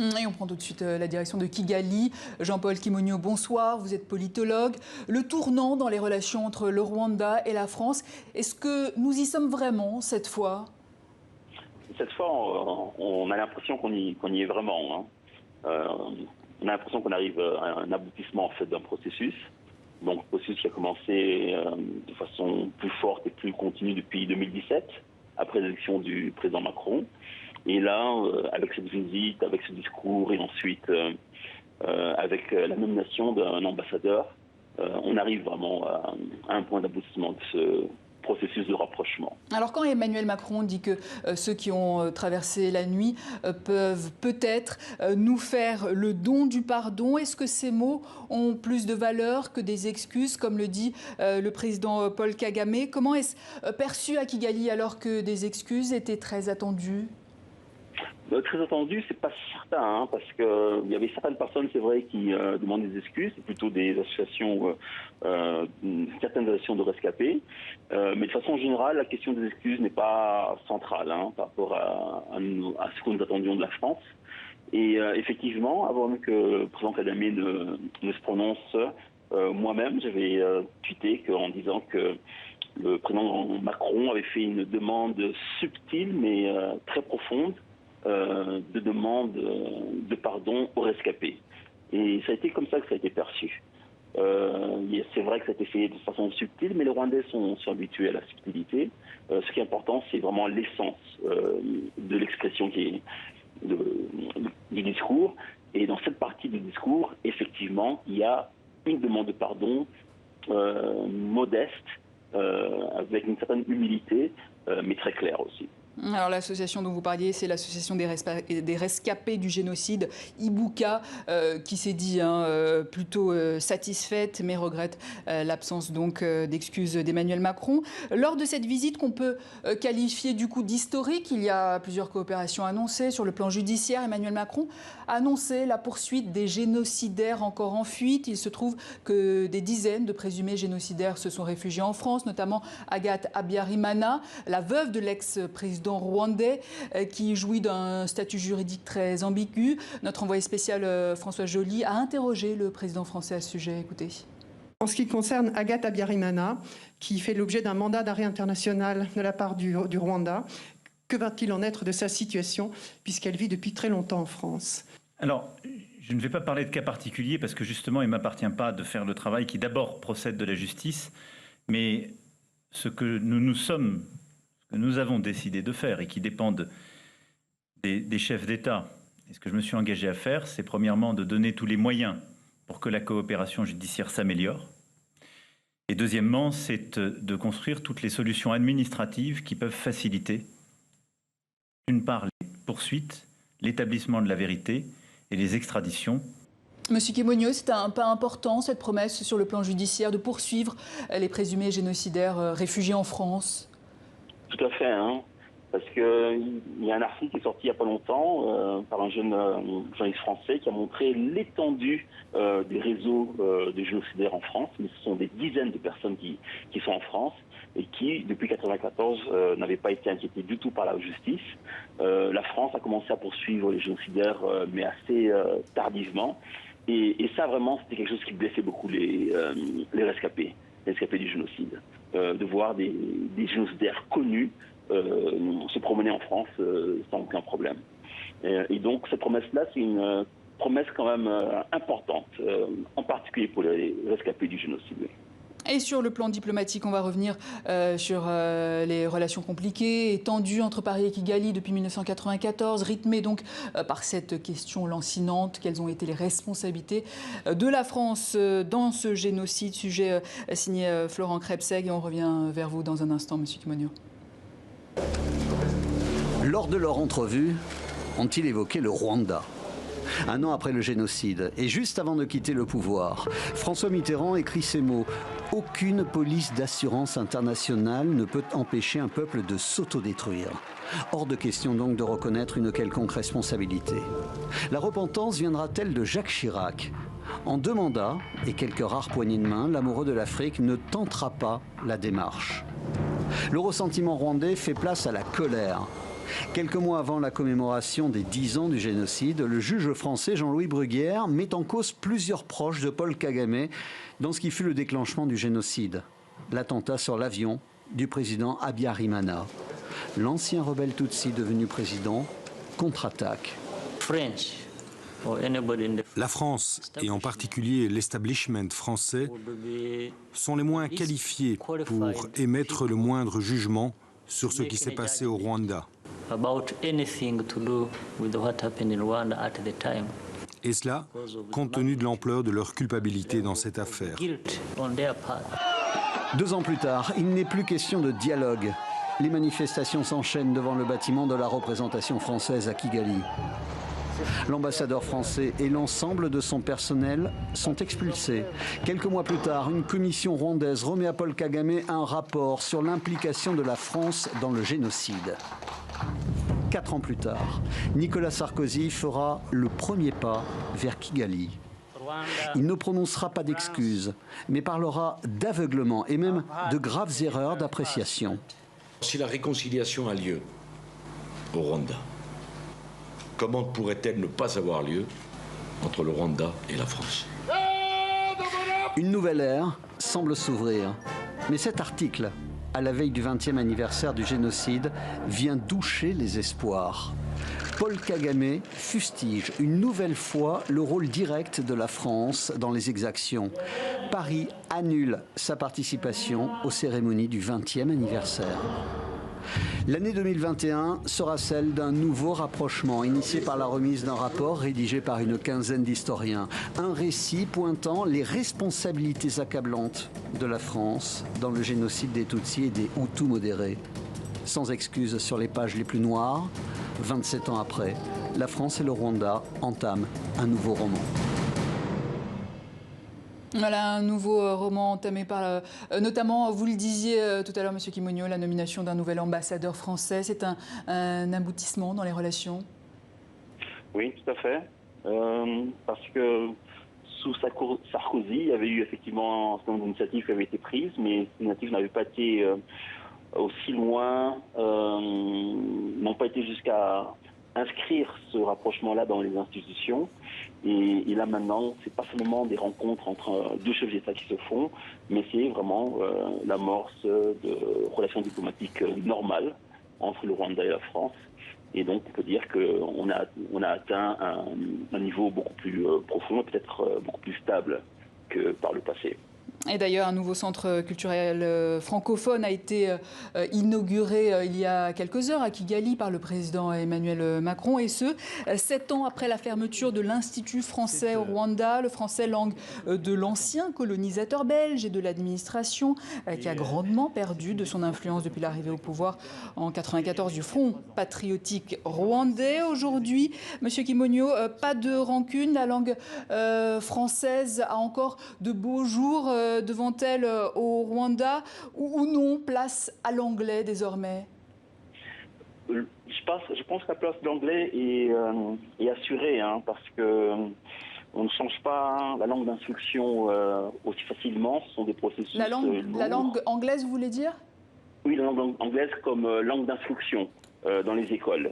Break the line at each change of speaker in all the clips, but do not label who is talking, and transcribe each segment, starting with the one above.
Et on prend tout de suite la direction de Kigali. Jean-Paul Kimonyo, bonsoir, vous êtes politologue. Le tournant dans les relations entre le Rwanda et la France, est-ce que nous y sommes vraiment cette fois?
Cette fois, on a l'impression qu'on y est vraiment. On a l'impression qu'on arrive à un aboutissement en fait, d'un processus. Donc, processus qui a commencé de façon plus forte et plus continue depuis 2017, après l'élection du président Macron. Et là, avec cette visite, avec ce discours et ensuite avec la nomination d'un ambassadeur, on arrive vraiment à un point d'aboutissement de ce processus de rapprochement.
Alors quand Emmanuel Macron dit que ceux qui ont traversé la nuit peuvent peut-être nous faire le don du pardon, est-ce que ces mots ont plus de valeur que des excuses, comme le dit le président Paul Kagame? Comment est-ce perçu à Kigali alors que des excuses étaient très attendues?
Très attendu, c'est pas certain, parce qu'il y avait certaines personnes, c'est vrai, qui demandent des excuses, c'est plutôt des associations, certaines associations de rescapés. Mais de façon générale, la question des excuses n'est pas centrale par rapport à ce que nous attendions de la France. Et effectivement, avant même que le président Kagame ne se prononce, moi-même, j'avais tweeté en disant que le président Macron avait fait une demande subtile mais très profonde de demande de pardon aux rescapés. Et ça a été comme ça que ça a été perçu. C'est vrai que ça a été fait de façon subtile, mais les Rwandais sont habitués à la subtilité. Ce qui est important, c'est vraiment l'essence de l'expression du discours. Et dans cette partie du discours, effectivement, il y a une demande de pardon modeste, avec une certaine humilité, mais très claire aussi.
Alors l'association dont vous parliez, c'est l'association des rescapés du génocide, Ibuka, qui s'est dit plutôt satisfaite, mais regrette l'absence donc d'excuses d'Emmanuel Macron. Lors de cette visite qu'on peut qualifier du coup d'historique, il y a plusieurs coopérations annoncées sur le plan judiciaire. Emmanuel Macron a annoncé la poursuite des génocidaires encore en fuite. Il se trouve que des dizaines de présumés génocidaires se sont réfugiés en France, notamment Agathe Habyarimana, la veuve de l'ex-président rwandais qui jouit d'un statut juridique très ambigu. Notre envoyé spécial François Joly a interrogé le président français à ce sujet. Écoutez.
En ce qui concerne Agathe Habyarimana, qui fait l'objet d'un mandat d'arrêt international de la part du Rwanda, que va-t-il en être de sa situation puisqu'elle vit depuis très longtemps en France?
Alors, je ne vais pas parler de cas particuliers parce que justement, il ne m'appartient pas de faire le travail qui d'abord procède de la justice, mais ce que nous avons décidé de faire et qui dépendent des chefs d'État, et ce que je me suis engagé à faire, c'est premièrement de donner tous les moyens pour que la coopération judiciaire s'améliore. Et deuxièmement, c'est de construire toutes les solutions administratives qui peuvent faciliter, d'une part, les poursuites, l'établissement de la vérité et les extraditions.
Monsieur Kimonyo, c'est un pas important, cette promesse sur le plan judiciaire, de poursuivre les présumés génocidaires réfugiés en France?
Tout à fait, parce qu'il y a un article qui est sorti il n'y a pas longtemps par un jeune journaliste français qui a montré l'étendue des réseaux de génocidaires en France. Mais ce sont des dizaines de personnes qui sont en France et qui, depuis 1994, n'avaient pas été inquiétées du tout par la justice. La France a commencé à poursuivre les génocidaires, mais assez tardivement. Et ça, vraiment, c'était quelque chose qui blessait beaucoup les rescapés du génocide. De voir des génocidaires connus se promener en France sans aucun problème. Et donc cette promesse-là, c'est une promesse quand même importante, en particulier pour les rescapés du génocide.
Et sur le plan diplomatique, on va revenir sur les relations compliquées et tendues entre Paris et Kigali depuis 1994, rythmées donc par cette question lancinante. Quelles ont été les responsabilités de la France dans ce génocide? Sujet signé Florent Krebseg, et on revient vers vous dans un instant, Monsieur Kimonyo.
Lors de leur entrevue, ont-ils évoqué le Rwanda? Un an après le génocide, et juste avant de quitter le pouvoir, François Mitterrand écrit ces mots: « Aucune police d'assurance internationale ne peut empêcher un peuple de s'autodétruire. » Hors de question donc de reconnaître une quelconque responsabilité. La repentance viendra-t-elle de Jacques Chirac? En 2 mandats et quelques rares poignées de main, l'amoureux de l'Afrique ne tentera pas la démarche. Le ressentiment rwandais fait place à la colère. Quelques mois avant la commémoration des 10 ans du génocide, le juge français Jean-Louis Bruguière met en cause plusieurs proches de Paul Kagame dans ce qui fut le déclenchement du génocide. L'attentat sur l'avion du président Habyarimana. L'ancien rebelle Tutsi devenu président contre-attaque.
La France, et en particulier l'establishment français, sont les moins qualifiés pour émettre le moindre jugement sur ce qui s'est passé au Rwanda. Et cela, compte tenu de l'ampleur de leur culpabilité dans cette affaire.
2 ans plus tard, il n'est plus question de dialogue. Les manifestations s'enchaînent devant le bâtiment de la représentation française à Kigali. L'ambassadeur français et l'ensemble de son personnel sont expulsés. Quelques mois plus tard, une commission rwandaise remet à Paul Kagame un rapport sur l'implication de la France dans le génocide. 4 ans plus tard, Nicolas Sarkozy fera le premier pas vers Kigali. Il ne prononcera pas d'excuses, mais parlera d'aveuglement et même de graves erreurs d'appréciation.
Si la réconciliation a lieu au Rwanda, comment pourrait-elle ne pas avoir lieu entre le Rwanda et la France?
Une nouvelle ère semble s'ouvrir. Mais cet article, à la veille du 20e anniversaire du génocide, vient doucher les espoirs. Paul Kagame fustige une nouvelle fois le rôle direct de la France dans les exactions. Paris annule sa participation aux cérémonies du 20e anniversaire. L'année 2021 sera celle d'un nouveau rapprochement initié par la remise d'un rapport rédigé par une quinzaine d'historiens. Un récit pointant les responsabilités accablantes de la France dans le génocide des Tutsis et des Hutus modérés. Sans excuse sur les pages les plus noires, 27 ans après, la France et le Rwanda entament un nouveau roman.
Voilà, un nouveau roman entamé par, notamment, vous le disiez tout à l'heure, Monsieur Kimonyo, la nomination d'un nouvel ambassadeur français. C'est un aboutissement dans les relations?
Oui, tout à fait. Parce que sous Sarkozy, il y avait eu effectivement un certain nombre d'initiatives qui avaient été prises, mais ces initiatives n'avaient pas été aussi loin, n'ont pas été jusqu'à inscrire ce rapprochement-là dans les institutions. Et là maintenant, c'est pas seulement des rencontres entre 2 chefs d'État qui se font, mais c'est vraiment l'amorce de relations diplomatiques normales entre le Rwanda et la France. Et donc on peut dire qu'on a atteint un niveau beaucoup plus profond, peut-être beaucoup plus stable que par le passé.
Et d'ailleurs, un nouveau centre culturel francophone a été inauguré il y a quelques heures à Kigali par le président Emmanuel Macron. Et ce, 7 ans après la fermeture de l'Institut français au Rwanda, le français langue de l'ancien colonisateur belge et de l'administration qui a grandement perdu de son influence depuis l'arrivée au pouvoir en 1994 du Front patriotique rwandais. Aujourd'hui, Monsieur Kimonyo, pas de rancune, la langue française a encore de beaux jours devant elle au Rwanda, ou non, place à l'anglais désormais?
Je pense que la place de l'anglais est assurée, hein, parce que on ne change pas la langue d'instruction aussi facilement. Ce sont des processus
la langue anglaise, vous voulez dire?
Oui, la langue anglaise comme langue d'instruction dans les écoles.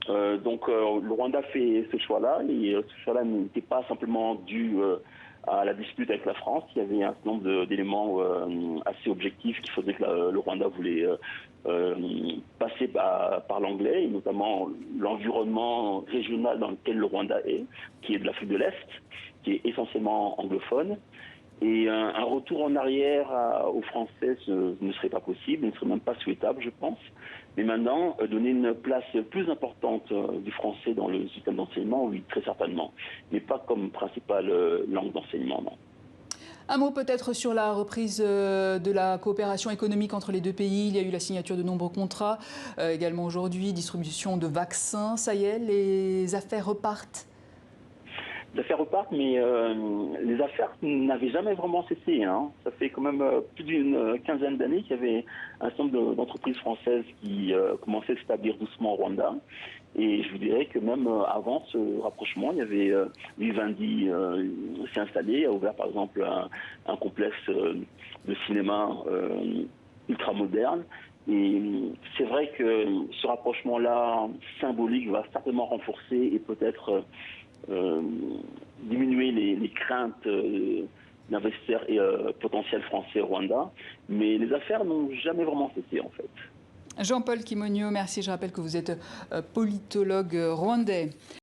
Donc le Rwanda fait ce choix-là, et ce choix-là n'était pas simplement dû à la dispute avec la France. Il y avait un certain nombre d'éléments assez objectifs qui faisaient que le Rwanda voulait passer par l'anglais, et notamment l'environnement régional dans lequel le Rwanda est, qui est de l'Afrique de l'Est, qui est essentiellement anglophone. Et un retour en arrière aux Français ne serait pas possible, ne serait même pas souhaitable, je pense. Mais maintenant, donner une place plus importante du français dans le système d'enseignement, oui, très certainement. Mais pas comme principale langue d'enseignement, non.
Un mot peut-être sur la reprise de la coopération économique entre les 2 pays. Il y a eu la signature de nombreux contrats. Également aujourd'hui, distribution de vaccins. Ça y est, les affaires repartent?
Les affaires repartent, mais les affaires n'avaient jamais vraiment cessé, hein. Ça fait quand même plus d'une quinzaine d'années qu'il y avait un certain nombre d'entreprises françaises qui commençaient à s'établir doucement au Rwanda. Et je vous dirais que même avant ce rapprochement, il y avait Vivendi s'est installé, a ouvert par exemple un complexe de cinéma ultra moderne. Et c'est vrai que ce rapprochement-là symbolique va certainement renforcer et peut-être diminuer les craintes d'investisseurs potentiels français au Rwanda. Mais les affaires n'ont jamais vraiment cessé en fait.
Jean-Paul Kimonio, merci. Je rappelle que vous êtes politologue rwandais.